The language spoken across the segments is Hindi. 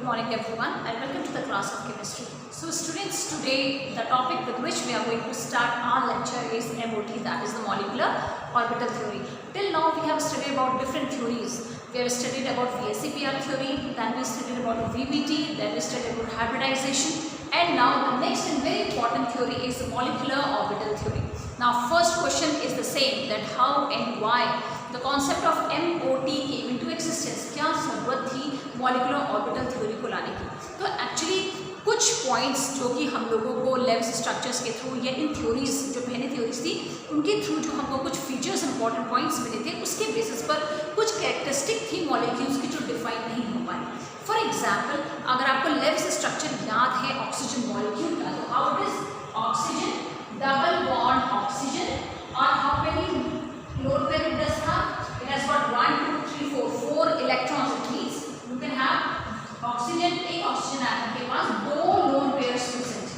morning everyone and welcome to the class of chemistry. So students, today the topic with which we are going to start our lecture is MOT, that is the molecular orbital theory. Till now we have studied about different theories. We have studied about VSEPR theory, then we studied about VBT, then we studied about hybridization, and now the next and very important theory is the molecular orbital theory. Now first question is the same, that how and why the concept of MOT came into existence. क्या ज़रूरत थी मॉलिक्यूलर ऑर्बिटल थ्योरी को लाने की? तो एक्चुअली कुछ पॉइंट्स जो कि हम लोगों को लेविस स्ट्रक्चर्स के थ्रू या इन थ्योरीज जो पहले थ्योरीज थी उनके थ्रू जो हमको कुछ फीचर्स इंपॉर्टेंट पॉइंट्स मिले थे, उसके बेसिस पर कुछ कैरेक्टरिस्टिक थी मॉलिक्यूल्स की जो डिफाइन नहीं हो पाई. फॉर एग्जाम्पल, अगर आपको लेविस स्ट्रक्चर याद है ऑक्सीजन मॉलिक्यूल का, तो how it is oxygen double bond oxygen और how many load pair it does have? It has got 1, 2, 3, 4 electrons. It means you can have oxygen, एक ऑक्सीजन एटम के पास दो लोन पेयर्स प्रेजेंट,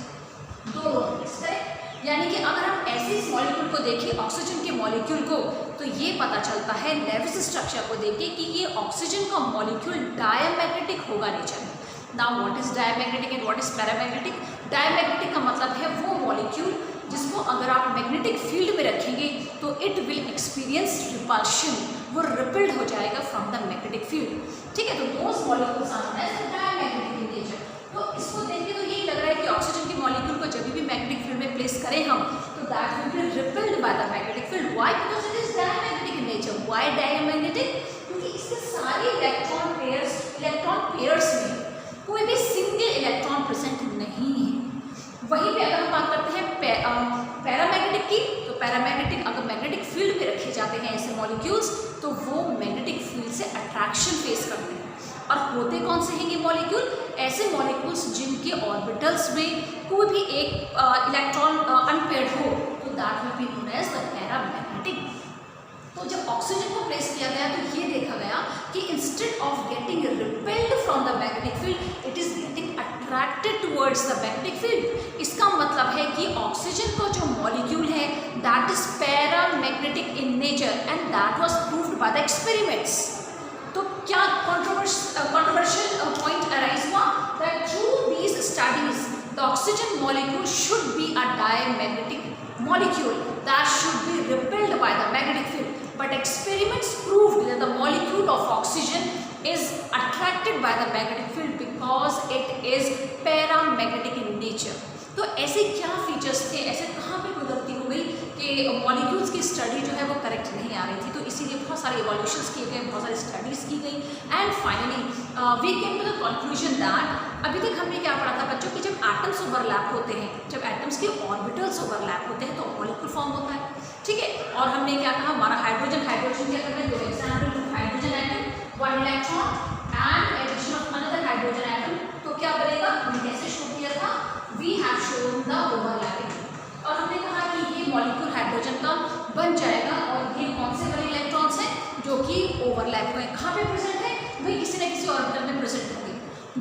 दो लोन पेयर्स, करेक्ट. यानी कि अगर हम ऐसे इस मॉलिक्यूल को देखें, ऑक्सीजन के मॉलिक्यूल को, तो ये पता चलता है लेविस स्ट्रक्चर को देखें कि ये ऑक्सीजन का मॉलिक्यूल डायमैग्नेटिक होगा नेचर में. Now what is diamagnetic and what is paramagnetic? Diamagnetic का मतलब है वो मॉलिक्यूल जिसको अगर आप मैग्नेटिक फील्ड में रखेंगे तो इट विल एक्सपीरियंस रिपल्शन, वो रिपल्ड हो जाएगा फ्रॉम द मैग्नेटिक फील्ड. ठीक है, तो those molecules are known as diamagnetic in nature. तो इसको देख के तो यही लग रहा है कि ऑक्सीजन के मॉलिक्यूल को जब भी मैग्नेटिक फील्ड में प्लेस करें हम, तो that will B rippled by the magnetic field. Why? Because it is diamagnetic in nature. Why diamagnetic? क्योंकि इसके सारे इलेक्ट्रॉन पेयर्स में कोई भी सिंगल इलेक्ट्रॉन प्रेजेंट नहीं है. वहीं पे अगर हम बात करते हैं पैरामैग्नेटिक की, तो पैरामैग्नेटिक अगर मैग्नेटिक फील्ड में रखे जाते हैं ऐसे मॉलिक्यूल्स, तो वो मैग्नेटिक फील्ड से अट्रैक्शन फेस करते हैं. और होते कौन से हैं ये मॉलिक्यूल? ऐसे मॉलिक्यूल्स जिनके ऑर्बिटल्स में कोई भी एक इलेक्ट्रॉन अनपेयर्ड हो, तो that will be known as the paramagnetic. तो जब ऑक्सीजन को प्लेस किया गया तो ये देखा गया कि instead of getting repelled from the magnetic field, it is getting attracted towards the magnetic field. इसका मतलब है कि ऑक्सीजन का जो मॉलिक्यूल है that is paramagnetic in nature and that was proved by the experiments. तो क्या कंट्रोवर्शियल पॉइंट अराइज हुआ? That through these studies the oxygen molecule should be a diamagnetic molecule that should be repelled by the magnetic field, but experiments proved that the molecule of oxygen is attracted by the magnetic field because it is paramagnetic in nature. तो ऐसे क्या फीचर्स थे, ऐसे कहाँ पे कोई गलती हो गई कि मॉलिक्यूल्स की स्टडी जो है वो करेक्ट नहीं आ रही थी? तो इसीलिए बहुत सारे इवोल्यूशंस किए गए, बहुत सारी स्टडीज़ की गई and finally we came to the conclusion that अभी तक हमने क्या पढ़ा था बच्चों कि जब एटम्स ओवरलैप होते हैं, जब एटम्स के ऑर्बिटल्स ओवरलैप होते हैं तो मॉलिक्यूल फॉर्म होता है. ठीक है, और हमने क्या कहा, हमारा हाइड्रोजन क्या कर रहे हैं, दो example, hydrogen atom, one electron and addition of another hydrogen atom. तो क्या बनेगा? हमने कैसे शो किया था? We have shown the overlapping. और हमने कहा कि ये मॉलिक्यूल हाइड्रोजन का बन जाएगा और ये कौन से वाले इलेक्ट्रॉन्स हैं जो कि ओवरलैप हुए, कहाँ पे प्रेजेंट है? वही किसी न किसी ऑर्बिटल में प्रेजेंट होंगे.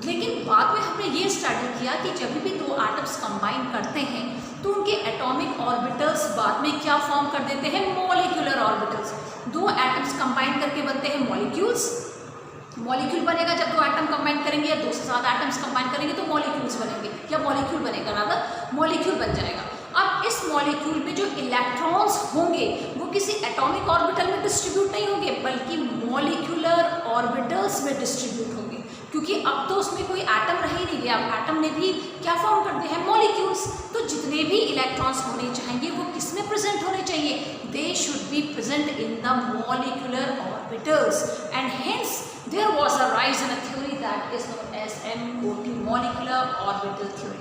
लेकिन बाद में हमने ये स्टडी किया कि जब भी दो एटम्स कंबाइन करते हैं तो उनके एटॉमिक ऑर्बिटल्स बाद में क्या फॉर्म कर देते हैं? Molecular orbitals. दो एटम्स कंबाइन करके बनते हैं मॉलिक्यूल्स. मॉलिक्यूल बनेगा जब दो एटम कंबाइन करेंगे, या दो से ज़्यादा एटम्स कंबाइन करेंगे तो मॉलिक्यूल्स बनेंगे, या मॉलिक्यूल बनेगा, रादर मॉलिक्यूल बन जाएगा. अब इस मॉलिक्यूल में जो इलेक्ट्रॉन्स होंगे वो किसी एटॉमिक ऑर्बिटल में डिस्ट्रीब्यूट नहीं होंगे, बल्कि मॉलिक्यूलर ऑर्बिटल्स में डिस्ट्रीब्यूट होंगे, क्योंकि अब तो उसमें कोई एटम रह ही नहीं गया. अब एटम ने भी क्या फॉर्म कर दिया है? मॉलिक्यूल्स. तो जितने भी इलेक्ट्रॉन्स होने चाहिए वो किस में प्रेजेंट होने चाहिए? They should be present in the molecular orbitals and hence there was a rise in a theory that is known as MOT, molecular orbital theory.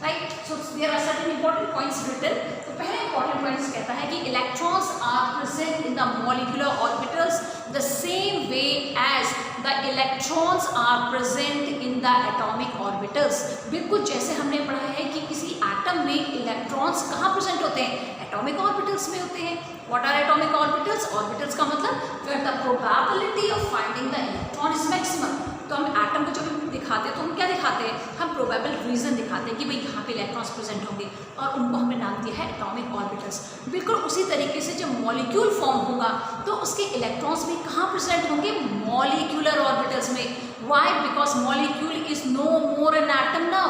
Right? So there are certain important points written. तो पहले important points कहता है कि electrons are present in the molecular orbitals the same way as the electrons are present in the atomic orbitals. बिल्कुल जैसे हमने पढ़ा है कि किसी एटम में इलेक्ट्रॉन्स कहाँ प्रेजेंट होते हैं? एटॉमिक ऑर्बिटल्स में होते हैं. What are atomic orbitals? Orbitals का मतलब where the probability of finding the electron is maximum. तो हम एटम को जब दिखाते हैं तो हम क्या दिखाते हैं? हम प्रोबेबल रीजन दिखाते हैं कि भाई यहाँ पे इलेक्ट्रॉन्स प्रेजेंट होंगे, और उनको हमने नाम दिया है एटॉमिक ऑर्बिटल्स. बिल्कुल उसी तरीके से जब मॉलिक्यूल फॉर्म होगा तो उसके इलेक्ट्रॉन्स भी कहाँ प्रेजेंट होंगे? मॉलिक्यूलर ऑर्बिटल्स में. Why? Because molecule is no more an atom now.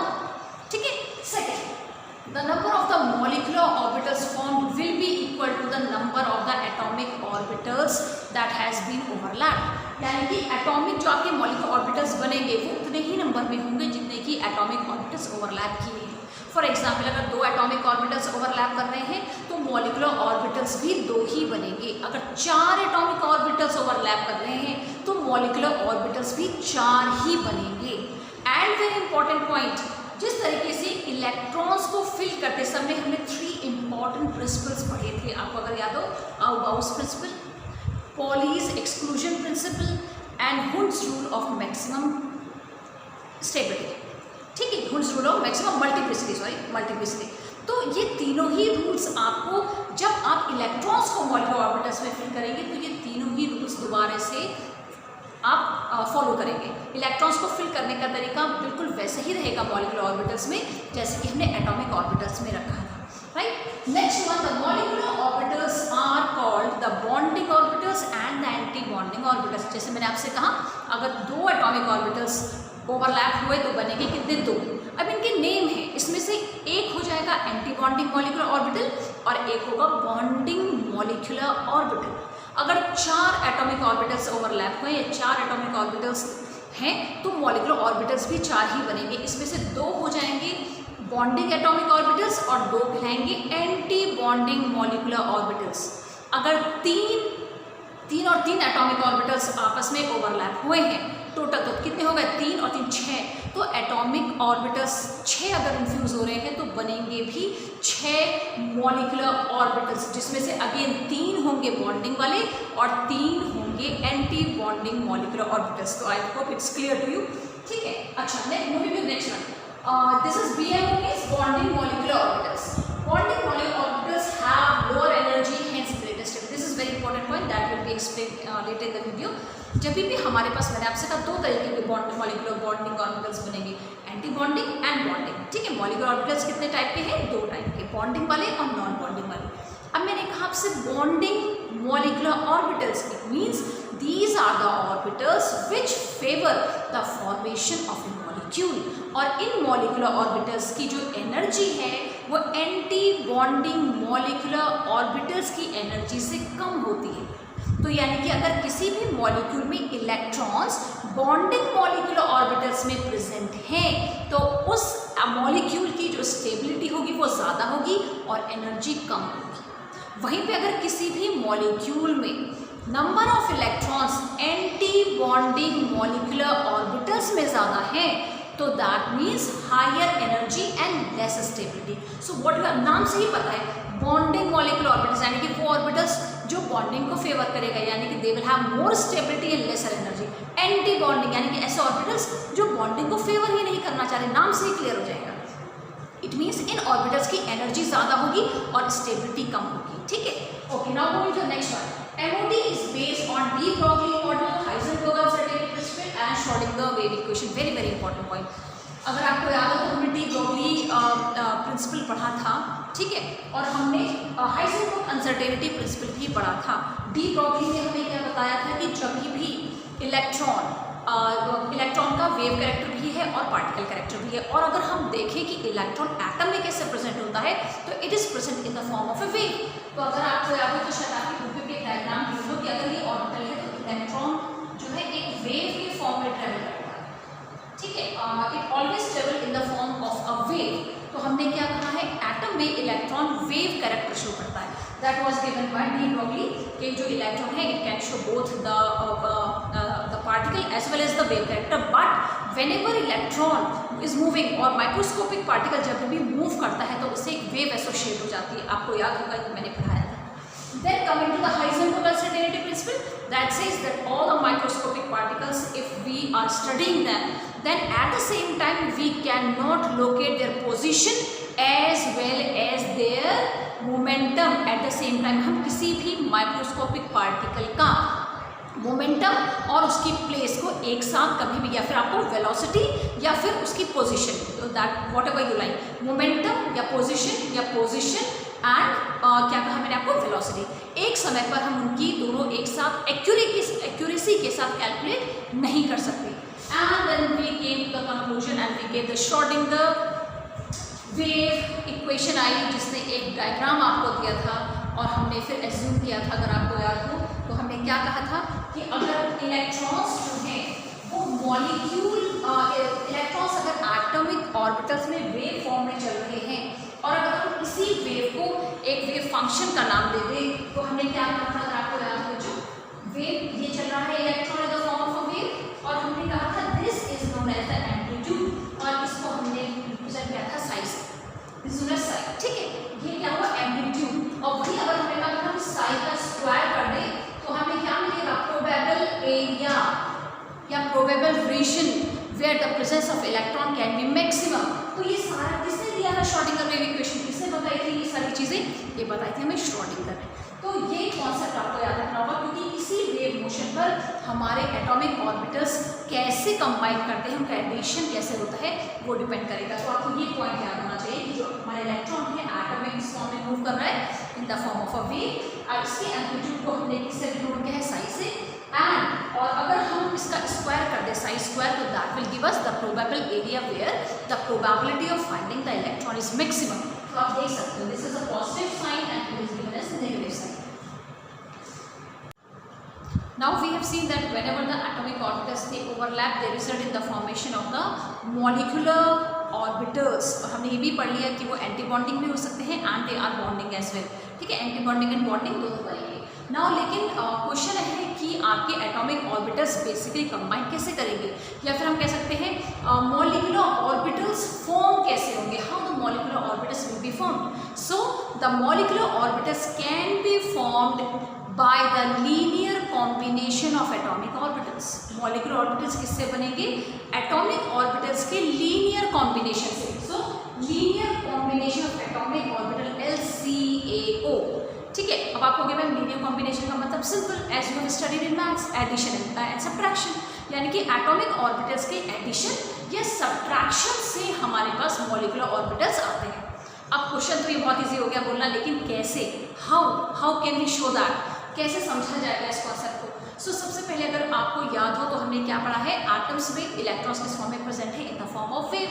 ठीक है. Second, the number of the molecular orbitals formed will be equal to the number of the atomic orbitals that has been overlapped. यानी कि एटॉमिक जो आपके मॉलिक्यूलर ऑर्बिटल्स बनेंगे वो उतने ही नंबर में होंगे जितने कि एटॉमिक ऑर्बिटल्स ओवरलैप किए हैं. फॉर एग्जाम्पल, अगर 2 एटॉमिक ऑर्बिटल्स ओवरलैप कर रहे हैं तो मॉलिक्यूलर ऑर्बिटल्स भी 2 ही बनेंगे. अगर 4 एटॉमिक ऑर्बिटल्स ओवरलैप कर रहे हैं तो मॉलिक्यूलर ऑर्बिटल्स भी 4 ही बनेंगे. एंड वेरी इंपॉर्टेंट पॉइंट, जिस तरीके से इलेक्ट्रॉन्स को फिल करते समय हमने 3 इंपॉर्टेंट प्रिंसिपल्स पढ़े थे, आपको अगर याद हो, Gauss principle, Pauli's exclusion principle and Hund's rule of maximum stability. ठीक है, Hund's rule of maximum multiplicity. तो ये तीनों ही रूल्स आपको, जब आप इलेक्ट्रॉन्स को मॉलिक्यूलर ऑर्बिटल्स में फिल करेंगे तो ये तीनों ही रूल्स दोबारा से आप फॉलो करेंगे. इलेक्ट्रॉन्स को फिल करने का तरीका बिल्कुल वैसे ही रहेगा मॉलिक्यूलर ऑर्बिटल्स में जैसे कि हमने एटॉमिक ऑर्बिटल्स में रखा था. Right. Next one, the molecular orbitals are called the bonding orbitals and the anti bonding orbitals. जैसे मैंने आपसे कहा, अगर 2 एटॉमिक ऑर्बिटल्स ओवरलैप हुए तो बनेंगे कितने? 2. अब इनके नेम है, इसमें से एक हो जाएगा एंटी बॉन्डिंग मॉलिक्यूलर ऑर्बिटल और एक होगा बॉन्डिंग मॉलिक्यूलर ऑर्बिटल. अगर 4 एटॉमिक ऑर्बिटल्स ओवरलैप हुए या 4 एटॉमिक ऑर्बिटल्स हैं तो मॉलिक्यूलर ऑर्बिटल्स भी 4 ही बनेंगे. इसमें से 2 हो जाएंगे बॉन्डिंग एटॉमिक ऑर्बिटल्स और 2 कहलाएंगे एंटी बॉन्डिंग मॉलिक्यूलर ऑर्बिटल्स. अगर 3 और 3 एटॉमिक ऑर्बिटल्स आपस में ओवरलैप हुए हैं, टोटल तो कितने हो गए? 3 और 3 6. तो एटॉमिक ऑर्बिटल्स 6 अगर इन्फ्यूज हो रहे हैं तो बनेंगे भी 6 मॉलिक्यूलर ऑर्बिटल्स, जिसमें से अगेन 3 होंगे बॉन्डिंग वाले और 3 होंगे एंटी बॉन्डिंग मॉलिक्यूलर ऑर्बिटल्स. तो I hope it's clear to you. ठीक है. अच्छा, moving to next one. This is BMO, means bonding molecular orbitals. Bonding molecular orbitals have lower energy, hence greater stability. This is very important point that will be explain later in the video. जब भी हमारे पास, मैंने आपसे कहा, 2 तरीके के मॉलिक्यूलर बॉन्डिंग ऑर्बिटल्स बनेंगे, एंटी बॉन्डिंग एंड बॉन्डिंग. ठीक है. मॉलिक्यूलर ऑर्बिटल्स कितने टाइप के हैं? 2 टाइप के, बॉन्डिंग वाले और नॉन बॉन्डिंग वाले. अब मैंने कहा आपसे bonding molecular orbitals, it means these are the orbitals which favour the formation of a molecule. और इन मॉलिक्यूलर ऑर्बिटल्स की जो एनर्जी है वो एंटी बॉन्डिंग मॉलिक्यूलर ऑर्बिटल्स की एनर्जी से कम होती है. तो यानी कि अगर किसी भी मॉलिक्यूल में इलेक्ट्रॉन्स बॉन्डिंग मॉलिक्यूलर ऑर्बिटल्स में प्रेजेंट हैं तो उस मॉलिक्यूल की जो स्टेबिलिटी होगी वो ज़्यादा होगी और एनर्जी कम होगी. वहीं पे अगर किसी भी मॉलिक्यूल में number of electrons anti bonding molecular orbitals में ज़्यादा हैं तो that means higher energy and less stability. So what नाम से ही पता है, बॉन्डिंग मॉलिक्यूलर ऑर्बिटल्स यानी कि वो ऑर्बिटल्स जो बॉन्डिंग को फेवर करेगा, यानी कि they will have more stability and lesser energy. Anti bonding यानी कि ऐसे ऑर्बिटल्स जो बॉन्डिंग को फेवर ही नहीं करना चाह रहे, नाम से ही क्लियर हो जाएगा. इट मीन्स इन ऑर्बिटल्स की एनर्जी ज़्यादा होगी और स्टेबिलिटी कम होगी. ठीक है. Okay, now moving to next one. MOT is based on de Broglie model, Heisenberg uncertainty principle and Schrödinger wave equation. Very very important point. अगर आपको याद हो तो हमने डी ब्रोगली प्रिंसिपल पढ़ा था. ठीक है. और हमने हाइजेनबर्ग अनसर्टेनिटी प्रिंसिपल भी पढ़ा था. डी ब्रोगली ने हमें क्या बताया था कि जब भी इलेक्ट्रॉन का वेव कैरेक्टर भी है और पार्टिकल कैरेक्टर भी है. और अगर हम देखें कि इलेक्ट्रॉन एटम में कैसे प्रेजेंट होता है तो it is present in the form of A wave. तो अगर आपको याद हो तो शायद आपकी बुक में डायग्राम लिख लो कि अगर ये ऑर्बिटल है तो इलेक्ट्रॉन जो है एक वेव के फॉर्म में ट्रेवल करता है. ठीक है. It always travel in the form of a wave. तो हमने क्या कहा है, एटम में इलेक्ट्रॉन वेव कैरेक्टर शो करता है. That was given by de Broglie कि जो इलेक्ट्रॉन है it can show both the particle as well as the wave character. But whenever electron is moving और माइक्रोस्कोपिक पार्टिकल जब भी मूव करता है तो उससे एक वेव एसोसिएट हो जाती है. आपको याद होगा कि मैंने पढ़ाया था. Then coming to the Heisenberg uncertainty principle that says that all the microscopic particles, if we are studying them, then at the same time we cannot locate their position as well as their momentum. At the same time हम किसी भी microscopic particle का मोमेंटम और उसकी प्लेस को एक साथ कभी भी, या फिर आपको वेलोसिटी या फिर उसकी पोजीशन, तो that what ever you like, momentum या पोजीशन एंड क्या कहा मैंने आपको, वेलोसिटी, एक समय पर हम उनकी दोनों एक साथ एक्यूरेसी के साथ कैलकुलेट नहीं कर सकते. and then we came to the conclusion and we gave the Schrödinger wave equation आई, जिसने एक डायग्राम आपको दिया था और हमने फिर एज्यूम किया था, अगर आपको याद हो तो हमने क्या कहा था कि अगर इलेक्ट्रॉन्स जो हैं वो मॉलिक्यूल इलेक्ट्रॉन्स अगर एटॉमिक ऑर्बिटल्स में वेव फॉर्म में चल रहे हैं और अगर हम इसी वेव को एक वेव फंक्शन का नाम दे दें तो हमने क्या कहा था, अगर आपको याद हो, जो वेव ये चल रहा है electron in the form of a wave, और हमने कहा था this is known as the amplitude और इसको हमने रिप्रेजेंट किया था साई से, दिस इज साई, ठीक है, ये क्या हुआ एम्पलीट्यूड। और वही अगर हमें कहा हम साई का स्क्वायर कर दें तो हमें क्या मिलेगा, प्रोबेबल एरिया या probable region where the presence of electron can be maximum. तो ये सारा किसने दिया था, श्रोडिंगर वेव इक्वेशन किसने बताई थी, ये सारी चीजें ये बताई थी हमें श्रोडिंगर ने। तो ये कॉन्सेप्ट आपको याद रखना होगा क्योंकि इसी वेव मोशन पर हमारे एटॉमिक ऑर्बिटल्स कैसे कंबाइन करते हैं, उनका एडिशन कैसे होता है वो डिपेंड करेगा। तो आपको ये पॉइंट याद होना चाहिए कि जो हमारे इलेक्ट्रॉन है एटॉमिक फॉर्म में मूव कर रहा है इन the form of a wave और इसके एम्पलीट्यूड को हमने किससे डिनोट किया है, साई से, एंड और अगर हम इसका स्क्वायर कर दे साई स्क्वायर तो that will give us the probable area where the probability of finding the electron is maximum. तो आप देख सकते हो this is a positive sign and it is given as negative sign. Now we have seen that whenever the atomic orbitals they overlap, they result in the formation of the molecular orbitals। और हमने ये भी पढ़ लिया कि वो एंटी बॉन्डिंग भी हो सकते हैं and they are bonding as well, ठीक है, एंटी बॉन्डिंग एंड बॉन्डिंग दोनों करेंगे। नाउ लेकिन क्वेश्चन है कि आपके एटॉमिक ऑर्बिटल्स बेसिकली कंबाइन कैसे करेंगे, या फिर हम कह सकते हैं मॉलिक्यूलर ऑर्बिटल्स फॉर्म कैसे होंगे, how the molecular orbitals will be formed. So the molecular orbitals can be formed by the linear combination of atomic orbitals। molecular orbitals किससे बनेंगे, atomic orbitals के linear combination से। so linear combination of atomic orbital LCAO, ठीक है। अब आप कहोगे मैम linear combination का मतलब simple, as you have studied in maths, addition and subtraction, यानी कि atomic orbitals के addition या subtraction से हमारे पास molecular orbitals आते हैं। अब क्वेश्चन तो ये बहुत ईजी हो गया बोलना, लेकिन कैसे, how can we show that, कैसे समझा जाएगा इस कॉन्सेप्ट को। सो सबसे पहले अगर आपको याद हो तो हमने क्या पढ़ा है, एटम्स में इलेक्ट्रॉन्स किस फॉर्म में प्रेजेंट है, इन द फॉर्म ऑफ वेव।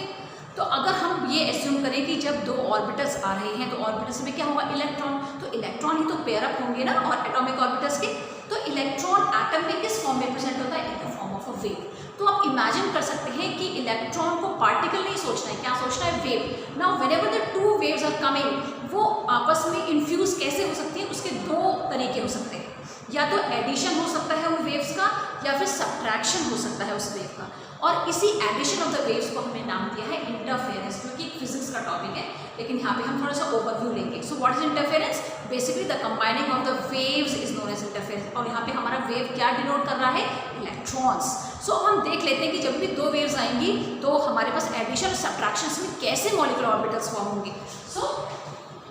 तो अगर हम ये एज्यूम करें कि जब दो ऑर्बिटल्स आ रहे हैं तो ऑर्बिटल्स में क्या होगा, इलेक्ट्रॉन, तो इलेक्ट्रॉन ही तो पेयर अप होंगे ना और एटॉमिक ऑर्बिटल्स के, तो इलेक्ट्रॉन एटम में किस फॉर्म में प्रेजेंट होता है, इन the form of a wave. तो आप इमेजिन कर सकते हैं कि इलेक्ट्रॉन को पार्टिकल नहीं सोचना है, क्या सोचना है, wave. Now whenever the two waves are coming, वो आपस में इन्फ्यूज कैसे हो सकती है, उसके दो तरीके हो सकते हैं, या तो एडिशन हो सकता है उन वेव्स का या फिर सब्ट्रैक्शन हो सकता है उस वेव का। और इसी एडिशन ऑफ द वेव्स को हमने नाम दिया है इंटरफेरेंस, जो कि फिजिक्स का टॉपिक है, लेकिन यहाँ पे हम थोड़ा सा ओवरव्यू लेंगे। So what is interference, basically the combining of the waves is known as interference. और यहाँ पे हमारा वेव क्या डिनोट कर रहा है, इलेक्ट्रॉन्स। सो हम देख लेते हैं कि जब भी दो वेव्स आएंगी तो हमारे पास एडिशन और सब्ट्रैक्शन में कैसे मॉलिक्यूलर ऑर्बिटल्स फॉर्म होंगे। So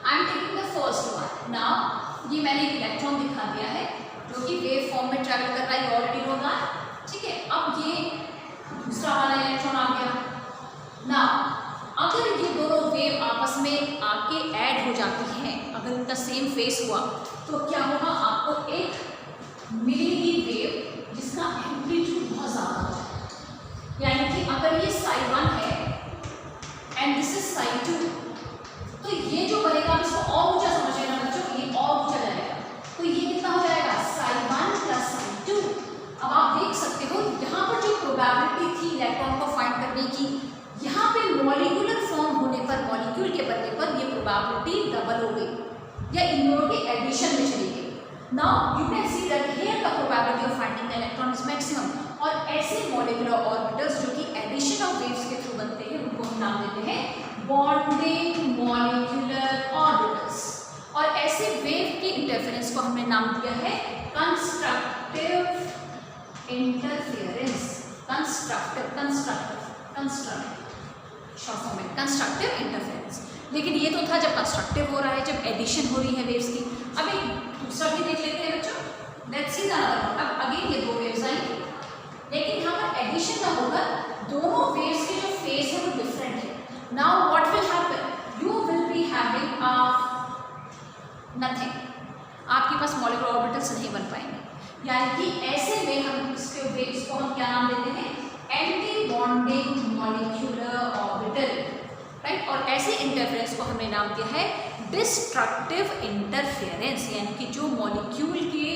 I am taking the first one. Now ये मैंने एक इलेक्ट्रॉन दिखा दिया है जो कि वेव फॉर्म में ट्रैवल कर रहा है, ऑलरेडी नो दैट, ठीक है। अब ये दूसरा वाला इलेक्ट्रॉन आ गया। नाउ अगर ये दोनों वेव आपस में आके ऐड हो जाती हैं, अगर इनका सेम फेस हुआ तो क्या होगा, आपको एक मिलेगी वेव जिसका एम्पलीट्यूड बहुत ज़्यादा हो जाएगा। यानी कि अगर ये psi1 है एंड दिस इज psi2, तो ये जो बनेगा इसको और ऊंचा समझिएगा बच्चों, ये और ऊंचा जाएगा, तो ये कितना हो जाएगा, psi1 प्लस psi2। अब आप देख सकते हो यहाँ पर जो प्रोबेबिलिटी थी इलेक्ट्रॉन को फाइंड करने की, यहाँ पे मॉलिक्यूलर फॉर्म होने पर, मॉलिक्यूल के बनने पर ये प्रोबेबिलिटी डबल हो गई या इन दोनों के एडिशन में चली गई। Now you can see that here the probability of finding the electron is maximum. और ऐसे मॉलिक्यूलर ऑर्बिटल्स जो कि एडिशन ऑफ वेव्स के थ्रू बनते हैं उनको हम नाम देते हैं बॉन्डिंग मॉलिक्यूलर ऑर्बिटल्स। और ऐसे वेव के इंटरफेरेंस को हमने नाम दिया है कंस्ट्रक्टिव इंटरफेरेंस। शॉर्ट फॉर्म में कंस्ट्रक्टिव इंटरफेरेंस। लेकिन ये तो था जब कंस्ट्रक्टिव हो रहा है, जब एडिशन हो रही है वेव्स की। अब एक दूसरा भी देख लेते हैं बच्चों, let's see the other one. अब अगेन ये दो वेव्स आएंगी, लेकिन यहाँ पर एडिशन ना होकर दोनों वेव्स के जो फेस है वो डिफरेंट है। Now what will happen, you will be having nothing, आपके पास मॉलिक्यूलर ऑर्बिटल्स नहीं बन पाएंगे। यानी कि ऐसे में हम इसके वेव्स को हम क्या नाम देते हैं, anti bonding molecular orbital, right. और ऐसे इंटरफेरेंस को हमने नाम दिया है डिस्ट्रक्टिव इंटरफेरेंस, यानी कि जो मॉलिक्यूल के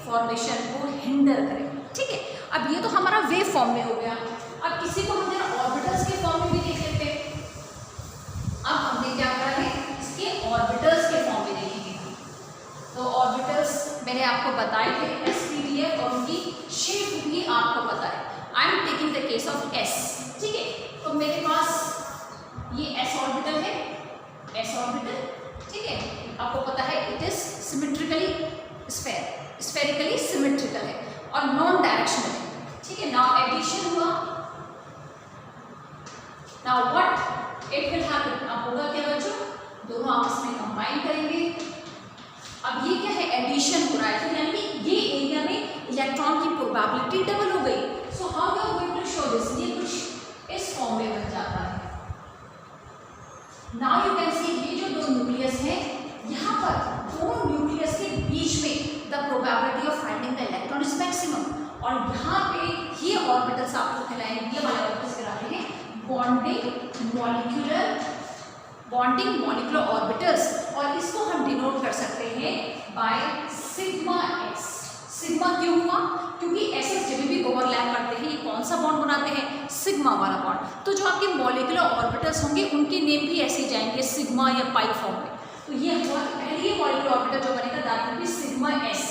फॉर्मेशन को हिंडर करे, ठीक है। अब ये तो हमारा वेव फॉर्म में हो गया। अब किसी को हम जरा ऑर्बिटल्स के फॉर्म में भी देख लेते हैं। अब हमने क्या करा है, इसके ऑर्बिटल्स के फॉर्म में देखेंगे। तो ऑर्बिटल्स मैंने आपको बताए थे SPDF, और उनकी शेप भी आपको पता है। आई am taking the case of S, ठीक है। तो मेरे पास ये S ऑर्बिटल है, S ऑर्बिटल, ठीक है। आपको पता है it is symmetrically spherically symmetrical है और नॉन डायरेक्शनल है, ठीक है। नाउ एडिशन हुआ, now what it will happen, अब होगा क्या बच्चों, दोनों आपस में कंबाइन करेंगे। अब ये क्या है, एडिशन हो रहा है, तो यानी कि ये एरिया में इलेक्ट्रॉन की प्रोबेबिलिटी डबल हो गई। So how you are going to show this, ये कुछ इस फॉर्म में बन जाता है। नाउ यू कैन सी ये जो दो न्यूक्लियस है, यहाँ पर दोनों न्यूक्लियस के बीच में the probability of finding the electron is maximum, और यहाँ पे ये ऑर्बिटल्स आपको खिलाएंगे, ये वाले ऑर्बिटल्स करा रहे हैं बॉन्डिंग मॉलिक्यूलर ऑर्बिटल्स, और इसको हम डिनोट कर सकते हैं बाय सिग्मा एक्स। सिग्मा क्यों हुआ, क्योंकि ऐसे जब भी ओवरलैप करते हैं, ये कौन सा बॉन्ड बनाते हैं, सिग्मा वाला बॉन्ड। तो जो आपके मॉलिक्यूलर ऑर्बिटल्स होंगे उनके नेम भी ऐसे ही जाएंगे, सिग्मा या पाई फॉर्म में। तो ये हुआ पहले मॉलिक्यूलर ऑर्बिटल जो बनेगा that will B sigma S,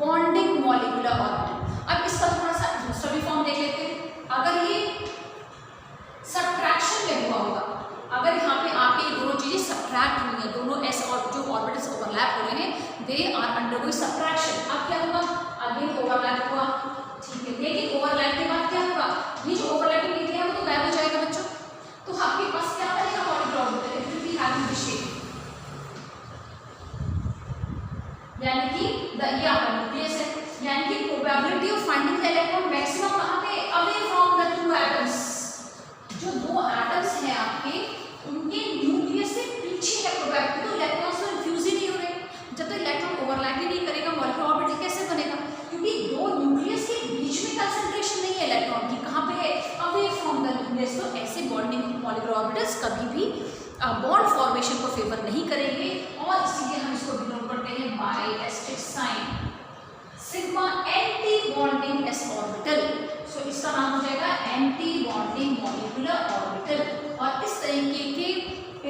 bonding molecular orbital. अब इसका थोड़ा सा दूसरा भी फॉर्म देख लेते हैं। अगर ये सब्ट्रैक्शन में हुआ होगा, अगर यहाँ पे आपके ये दोनों चीजें सब्ट्रैक्ट हुई हैं, दोनों एस और जो ऑर्बिटल्स ओवरलैप हो रहे हैं, दे आर अंडरगोइंग सब्ट्रैक्शन। अब क्या होगा, अगेन ओवरलैप हुआ, ठीक है। लेकिन ओवरलैप के बाद क्या होगा, ये जो ओवरलैपिंग एरिया है वो तो गायब हो जाएगा बच्चों। तो आपके पास क्या बनेगा, molecular orbital, it will be having this shape, यानी कि ये आपका न्यूक्लियस है, यानी कि probability of finding the electron maximum कहाँ पे, away from the two atoms. जो दो एटम्स हैं आपके, उनके न्यूक्लियस से पीछे है प्रोबेबिलिटी, तो इलेक्ट्रॉन्स तो इन्फ्यूज ही नहीं हो रहे। जब तक इलेक्ट्रॉन ओवरलैप ही नहीं करेगा, मॉलिक्यूलर ऑर्बिटल कैसे बनेगा, क्योंकि दो न्यूक्लियस के बीच में कंसंट्रेशन नहीं है इलेक्ट्रॉन की, कहाँ पे है, अवे फ्रॉम द न्यूक्लियस। तो ऐसे बॉन्डिंग मॉलिक्यूलर ऑर्बिटल्स कभी भी बॉन्ड फॉर्मेशन को फेवर नहीं करेंगे, और इसीलिए हम इसको डिनोट करते हैं by asterisk sign, sigma anti bonding S orbital. So इसका नाम हो जाएगा एंटी बॉन्डिंग मॉलिक्यूलर ऑर्बिटल। और इस तरीके के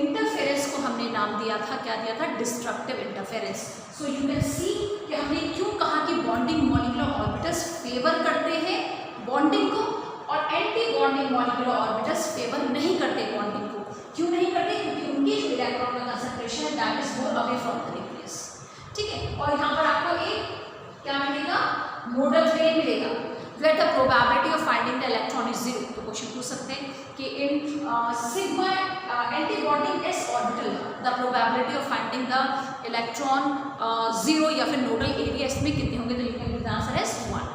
इंटरफेरेंस को हमने नाम दिया था, क्या दिया था, destructive interference. So you can see कि हमने क्यों कहा कि बॉन्डिंग मॉलिक्यूलर ऑर्बिटल्स फेवर करते हैं बॉन्डिंग को, और anti bonding molecular orbitals favour नहीं करते बॉन्डिंग को। क्यों नहीं करते, क्योंकि उनकी जो इलेक्ट्रॉन का कंसंट्रेशन है that is more away from the nucleus, ठीक है। और यहाँ पर आपको एक क्या मिलेगा, नोडल प्लेन मिलेगा, where the probability of finding the electron is 0। तो क्वेश्चन पूछ सकते हैं कि in sigma anti bonding S orbital the probability of finding the electron 0 या फिर नोडल एरिया इसमें कितने होंगे, तो you can give the answer is 1,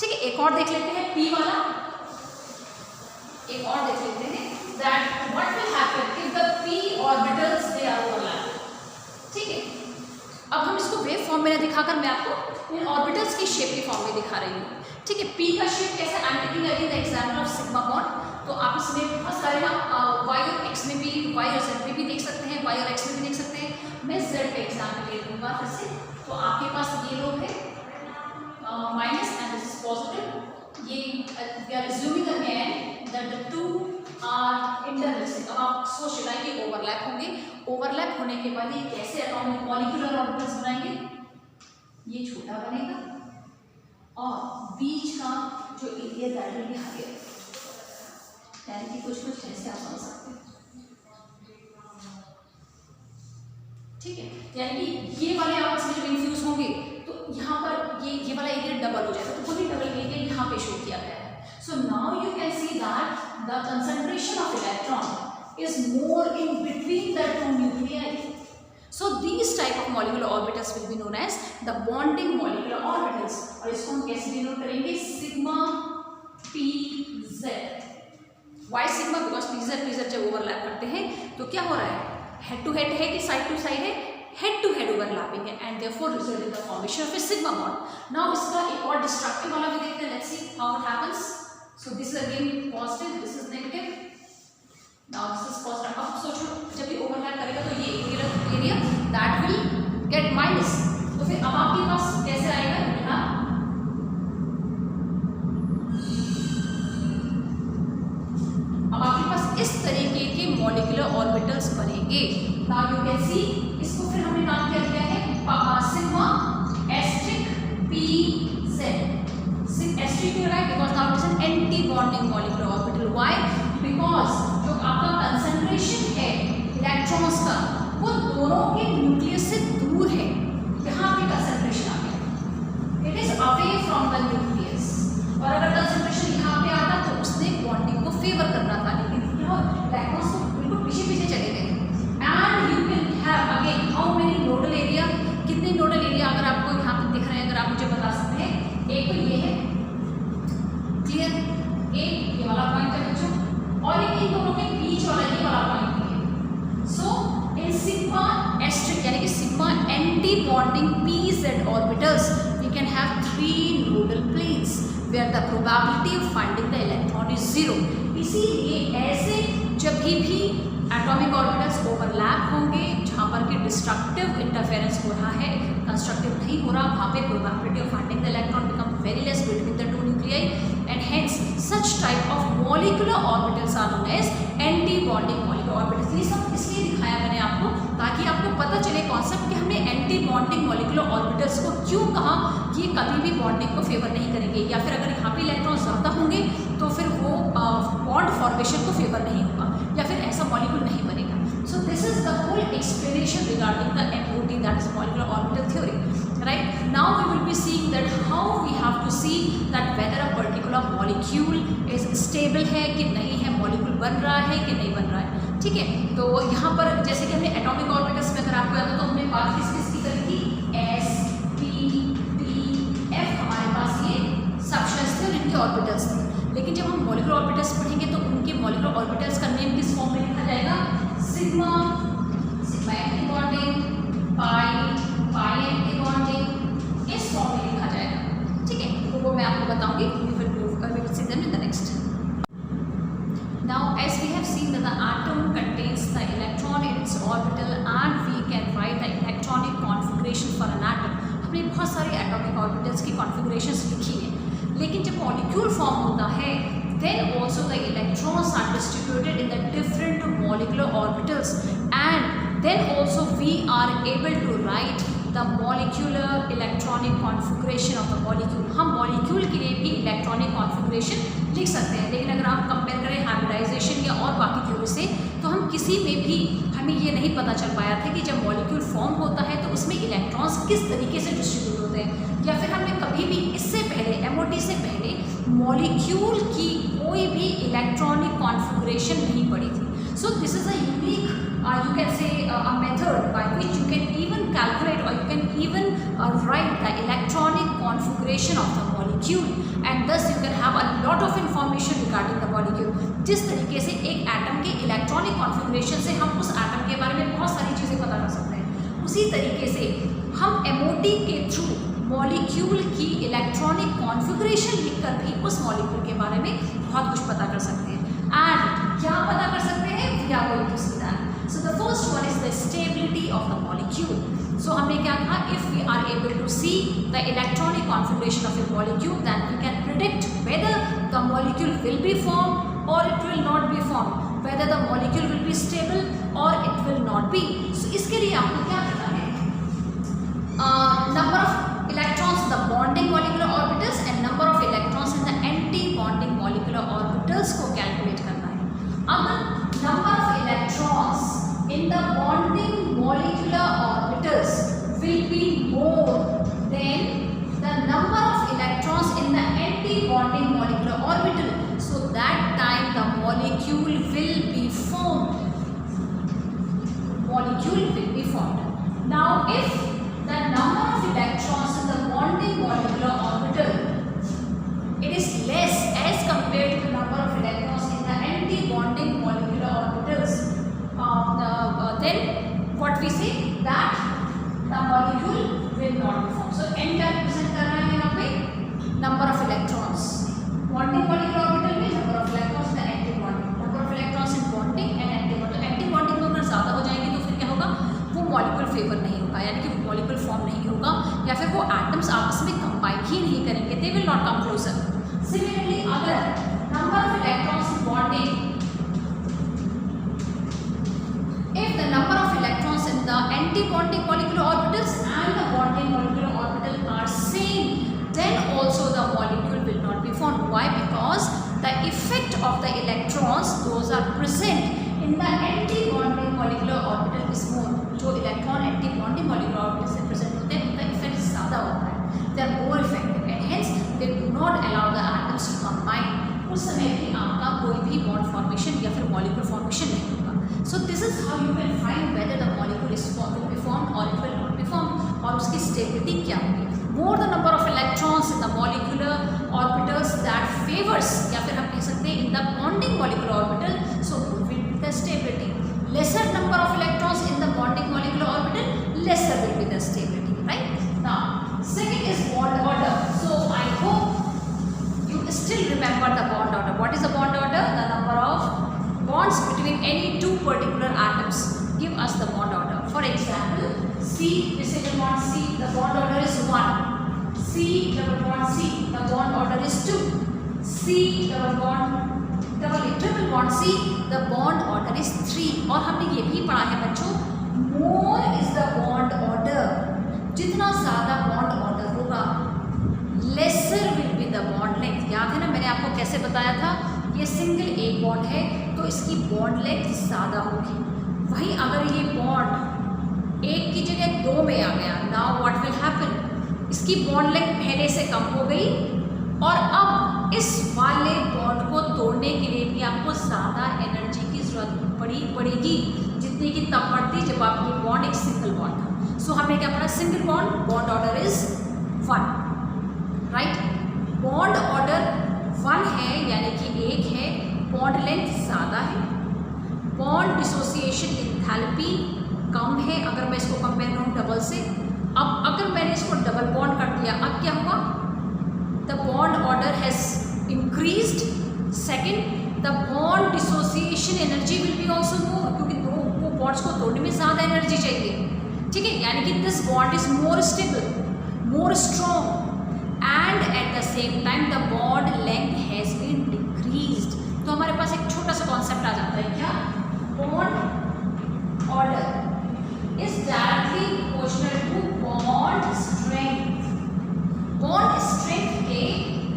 ठीक है। एक और देख लेते हैं P वाला, एक और देख लेते हैं that what will happen if the p orbitals they are overlap, ठीक है। अब हम इसको वेव फॉर्म में दिखाकर मैं आपको इन ऑर्बिटल्स की शेप के फॉर्म में दिखा रही हूँ, ठीक है। p का शेप कैसा, आई am taking again the example of sigma bond. तो आप इसमें बहुत सारे हम y और x में भी, y और z में भी देख सकते हैं, y और x में भी देख सकते हैं। मैं z पे एग्जांपल ले लूँगा फिर से। तो आपके पास ये लोग है minus and this is positive, ये we are assuming again that the two are intermixing। अब आप सोच रहे हैं कि ओवरलैप होंगे, ओवरलैप होने के बाद ये कैसे मॉलिक्यूलर ऑर्बिटल्स बनाएंगे, ये छोटा बनेगा और बीच का जो area that will be higher, यानी कि कुछ ऐसे आप समझ सकते हैं, ठीक है। यानी कि ये वाले आपस में जब इन्फ्यूज होंगे तो यहाँ पर ये वाला एरिया डबल हो जाएगा, तो वही डबल एरिया यहाँ पे शो किया गया है। So now you can see that the concentration of electron is more in between the two nuclei. So these type of molecular orbitals will be known as the bonding molecular orbitals। और इसको हम कैसे डिनोट करेंगे, sigma pz। Why sigma? Because pz जब ओवरलैप करते हैं तो क्या हो रहा है, हेड टू हेड है कि साइड टू साइड है, हेड टू हेड ओवरलैपिंग है, and therefore result in the formation of A sigma bond. Now इसका एक और डिस्ट्रक्टिव वाला भी देखते हैं, let's see how it happens. So this is again positive, this is negative. Now this is positive. अब सोचो जब ये ओवरलैप करेगा तो ये area that will get minus. तो फिर अब आपके पास कैसे आएगा? यहाँ अब आपके पास इस तरीके के मॉलिक्यूलर ऑर्बिटल्स बनेंगे. Now you can see इसको फिर हमने नाम क्या दिया है? Sigma asterisk PZ. Asterisk क्यों है? Because now it is an anti-bonding molecular orbital. Why? Because जो आपका concentration है इलेक्ट्रॉन्स का वो दोनों के न्यूक्लियस से दूर है. यहाँ पे concentration आ गया. It is away from the nucleus. और अगर concentration यहाँ पे आता तो उसने bonding को favor करना था, लेकिन इलेक्ट्रॉन्स तो बिल्कुल पीछे चले गए. And you can have again how many nodal area? कितने nodal area अगर आपको यहाँ पे दिख रहे हैं, अगर आप मुझे बता सकते हैं. एक तो ये है क्लियर, एक ये वाला पॉइंट है बच्चों, और एक इन दोनों के बीच वाला ये वाला पॉइंट है. सो इन सिग्मा एस्ट्रिक यानी कि sigma anti bonding PZ orbitals we can have 3 nodal planes where the probability of finding the electron is 0. इसीलिए ऐसे जब भी एटॉमिक ऑर्बिटल्स ओवरलैप होंगे जहाँ पर कि डिस्ट्रक्टिव इंटरफेरेंस हो रहा है, कंस्ट्रक्टिव नहीं हो रहा, वहाँ पे probability of finding the electron become very less between the two nuclei, and hence such type of molecular orbitals are known as anti bonding molecular orbitals. ये सब इसलिए दिखाया मैंने आपको ताकि आपको पता चले कॉन्सेप्ट कि हमने एंटी बॉन्डिंग मॉलिक्यूलर ऑर्बिटल्स को क्यों कहा कि ये कभी भी बॉन्डिंग को फेवर नहीं करेंगे, या फिर अगर यहाँ पे इलेक्ट्रॉन ज़्यादा होंगे तो फिर वो बॉन्ड फॉर्मेशन को फेवर नहीं होगा, या फिर ऐसा मॉलिक्यूल नहीं बनेगा. So this is the whole explanation regarding the MOT, that is molecular orbital theory. Right? Now we will be seeing that how we have to see that whether a particular molecule is stable है कि नहीं है, molecule बन रहा है कि नहीं बन रहा है. ठीक है, तो यहाँ पर जैसे कि हमने एटॉमिक ऑर्बिटल्स में अगर आपको याद हो तो हमने बात किसकी करी थी? S, P, P, F हमारे पास ये सबस्टेंस थे और इनके ऑर्बिटल्स थे. लेकिन जब हम मॉलिक्यूलर ऑर्बिटल्स पढ़ेंगे तो उनके मॉलिक्यूलर ऑर्बिटल्स का नेम किस फॉर्म में लिखा जाएगा? सिग्मा, सिग्मा एंटी बॉन्डिंग, पाई एंटी बॉन्डिंग, इस फॉर्म में लिखा जाएगा. ठीक है, तो वो मैं आपको बताऊंगी. We will see them in the next. Now as we have seen that the atom contains the electron in its orbital and we can write the electronic configuration for an atom. हमने बहुत सारे एटॉमिक ऑर्बिटल्स की कॉन्फ़िगरेशंस लिखी है, लेकिन जब मॉलिक्यूल फॉर्म होता है then also the electrons are distributed in the different molecular orbitals, and then also we are able to write the molecular electronic configuration of the molecule. हम molecule के लिए भी electronic configuration लिख सकते हैं, लेकिन अगर आप कंपेयर करें hybridization या और बाकी थ्योरी से तो हम किसी में भी हमें ये नहीं पता चल पाया था कि जब मॉलिक्यूल फॉर्म होता है तो उसमें इलेक्ट्रॉन्स किस तरीके से डिस्ट्रीब्यूट होते हैं, या फिर हमने कभी भी इससे पहले MOT से पहले मॉलिक्यूल की कोई भी इलेक्ट्रॉनिक कॉन्फ़िगरेशन नहीं पड़ी थी. So this is a unique you can say a method by which you can even calculate or you can even write the electronic configuration of the molecule, and thus you can have a lot of information regarding the molecule. जिस तरीके से एक एटम के इलेक्ट्रॉनिक कॉन्फ़िगरेशन से हम उस एटम के बारे में बहुत सारी चीज़ें पता कर सकते हैं, उसी तरीके से हम MOT के थ्रू मॉलिक्यूल की इलेक्ट्रॉनिक कॉन्फ़िगरेशन लिखकर भी उस मॉलिक्यूल के बारे में बहुत कुछ पता कर सकते हैं. एंड क्या पता कर सकते हैं? We are going to see that. So the first one is the stability of the molecule. So हमने क्या कहा? If we are able to see the electronic configuration of a molecule then we can predict whether the molecule will be form और it will not be form, whether the molecule will be stable और it will not be. So इसके लिए आपको क्या करना है? Number of electrons in the bonding molecular orbitals and number of electrons in the anti-bonding molecular orbitals को calculate करना है. अब number of electrons in the bonding molecular orbitals will be more than the number of electrons in the anti-bonding molecular orbital. So that time the molecule will be formed. Molecule will be formed. Now if the number of electrons in the bonding molecular orbital it is less as compared to the number of electrons in the anti-bonding molecular orbitals, then what we say that the molecule will not be formed. So n क्या represent कर रहा है यहाँ पे? Number of electrons. Bonding molecular orbital या फिर वो एटम्स आपस में कंबाइन ही नहीं करेंगे, they will not come closer. Similarly अगर number of electrons bonding, if the number of electrons in the anti-bonding molecular orbitals and the bonding molecular orbital are same, then also the molecule will not be formed. Why? Because the effect of the electrons, those are present in the anti-bonding molecular orbital is more. जो इलेक्ट्रॉन anti-bonding molecular orbital से present होते हैं उनका इफेक्ट ज़्यादा होता है, they are more effective and hence they do not allow the atoms to combine. उस समय भी आपका कोई भी bond formation या फिर molecule formation नहीं होगा. So this is how you can find whether the molecule is will be formed or it will not be formed, और उसकी stability क्या होगी. More the number of electrons in the molecular orbitals that favors, या फिर हम कह सकते हैं in the bonding molecular orbital, so will be the stability. Lesser number of electrons in the bonding molecular orbital, lesser will be the stability, right? Now, second is bond order. So I hope you still remember the bond order. What is the bond order? The number of bonds between any two particular atoms give us the bond order. For example, C, this is the bond C, the bond order is 1. C double bond C, the bond order is 2. C double bond triple bond C, the bond order is 3. और हमने ये भी पढ़ा है बच्चों, more is the bond order. जितना ज़्यादा bond order होगा, lesser will be the bond length. याद है ना मैंने आपको कैसे बताया था, ये सिंगल एक बॉन्ड है तो इसकी बॉन्ड लेंथ ज़्यादा होगी. वहीं अगर ये बॉन्ड एक की जगह 2 में आ गया, नाउ व्हाट विल हैपन, इसकी बॉन्ड लेंथ पहले से कम हो गई और अब इस वाले बॉन्ड को तोड़ने के लिए भी आपको ज़्यादा एनर्जी की ज़रूरत पड़ेगी जितनी की तब पड़ती जब आप ये बॉन्ड एक सिंगल बॉन्ड था. सो हमने क्या पढ़ा, single bond order is 1, right. Bond order 1 है यानी कि 1 है, बॉन्ड लेंथ ज़्यादा है, बॉन्ड डिसोसिएशन एंथैल्पी कम है. अगर मैं इसको कंपेयर करूँ डबल से, अब अगर मैंने इसको डबल बॉन्ड कर दिया, अब क्या हुआ, the bond order has increased. Second, the bond dissociation energy will be also more, क्योंकि दो bonds को तोड़ने में ज़्यादा एनर्जी चाहिए. ठीक है, यानी कि this bond is more stable, more strong, and at the same time the bond length has been decreased. तो हमारे पास एक छोटा सा कॉन्सेप्ट आ जाता है, क्या, bond order is directly proportional to bond strength. Bond strength के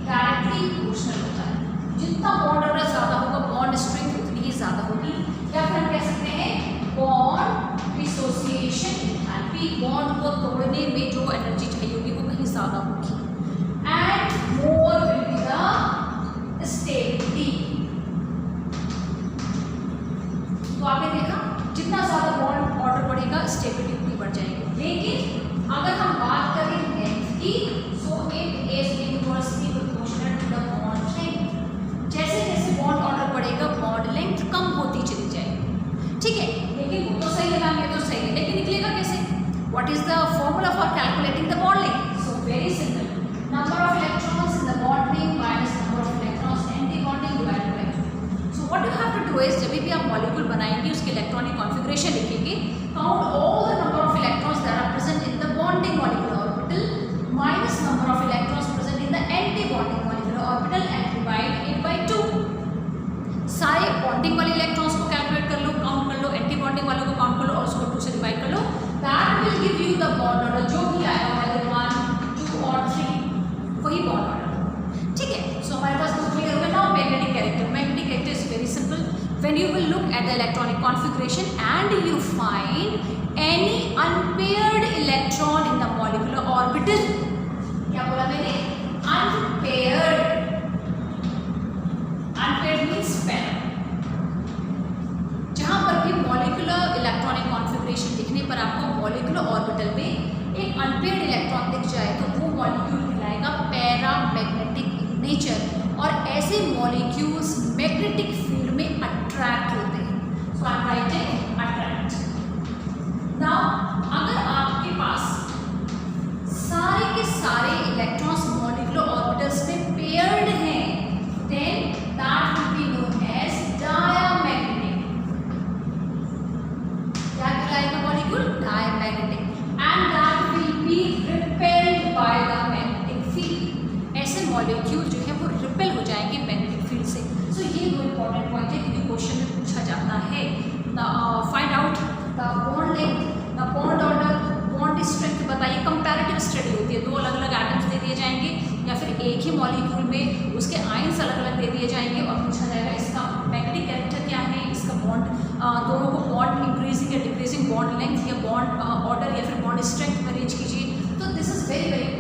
डायरेक्टली प्रोपोर्शनल होता है. जितना बॉन्ड ऑर्डर ज़्यादा होगा बॉन्ड स्ट्रेंथ उतनी ही ज़्यादा होगी. या फिर हम कह सकते हैं बॉन्ड डिसोसिएशन एंथैल्पी, बॉन्ड को तोड़ने में जो एनर्जी चाहिए होगी वो कहीं ज़्यादा होगी. And more will be the stability. तो आपने देखा जितना ज़्यादा बॉन्ड ऑर्डर बढ़ेगा स्टेबिलिटी उतनी बढ़ जाएगी. लेकिन अगर हम बात करें लेंथ की, it is inversely proportional to the bond length. जैसे जैसे बॉन्ड ऑर्डर बढ़ेगा बॉन्ड लेंथ कम होती चली जाएगी. ठीक है, लेकिन वो तो सही है मैम, ये तो सही है, लेकिन निकलेगा कैसे? What is the formula for calculating the bond length? So very simple. Number of electrons in the bonding minus number of electrons anti-bonding divided by 2. So what you have to do is जब भी आप मॉलिक्यूल बनाएंगे उसके इलेक्ट्रॉनिक कॉन्फ़िगरेशन लिखेंगे, count all the number of electrons that are present in the bonding molecular orbital minus number of electrons present in the anti-bonding molecular orbital and divide it by 2. सारे बॉन्डिंग वाले इलेक्ट्रॉन्स को कैलकुलेट कर लो, काउंट कर लो, एंटी बॉन्डिंग वालों को काउंट कर लो और उसको 2 से डिवाइड कर लो. That will give you the bond order, जो भी आएगा whether 1, 2 और 3, वही बॉन्ड ऑर्डर. ठीक है, सो हमारे पास दो क्लियर हो गए. Now magnetic character. Magnetic character is very simple. When you will look at the electronic configuration and you find any unpaired electron in the molecular orbital, क्या बोला मैंने, unpaired. Unpaired means pair. जहाँ पर भी molecular electronic configuration दिखने पर आपको molecular orbital में एक unpaired electron दिख जाए तो वो molecule कहलाएगा paramagnetic in nature. और ऐसे molecules magnetic field में attract होते हैं. So I am writing attract. Now अगर आपके पास सारे के सारे इलेक्ट्रॉन्स मॉलिक्यूलर ऑर्बिटल्स में पेयर्ड हैं, then that will be known as diamagnetic. क्या कहलाएगा molecule? Diamagnetic. And that will be repelled molecule जो है वो रिपेल हो जाएंगे मैग्नेटिक फील्ड से। सो ये दो इंपॉर्टेंट पॉइंट है क्योंकि क्वेश्चन में पूछा जाता है find out the bond length, the bond order, bond strength बताइए। कंपैरेटिव स्टडी होती है, दो अलग अलग एटम्स दे दिए जाएंगे या फिर एक ही मॉलिक्यूल में उसके आयंस अलग अलग दे दिए जाएंगे और पूछा जाएगा इसका मैग्नेटिक कैरेक्टर क्या है, इसका बॉन्ड दोनों को बॉन्ड इंक्रीजिंग या डिक्रीजिंग बॉन्ड लेंथ या बॉन्ड ऑर्डर या फिर बॉन्ड स्ट्रेंथ में अरेंज कीजिए। तो दिस इज वेरी वेरी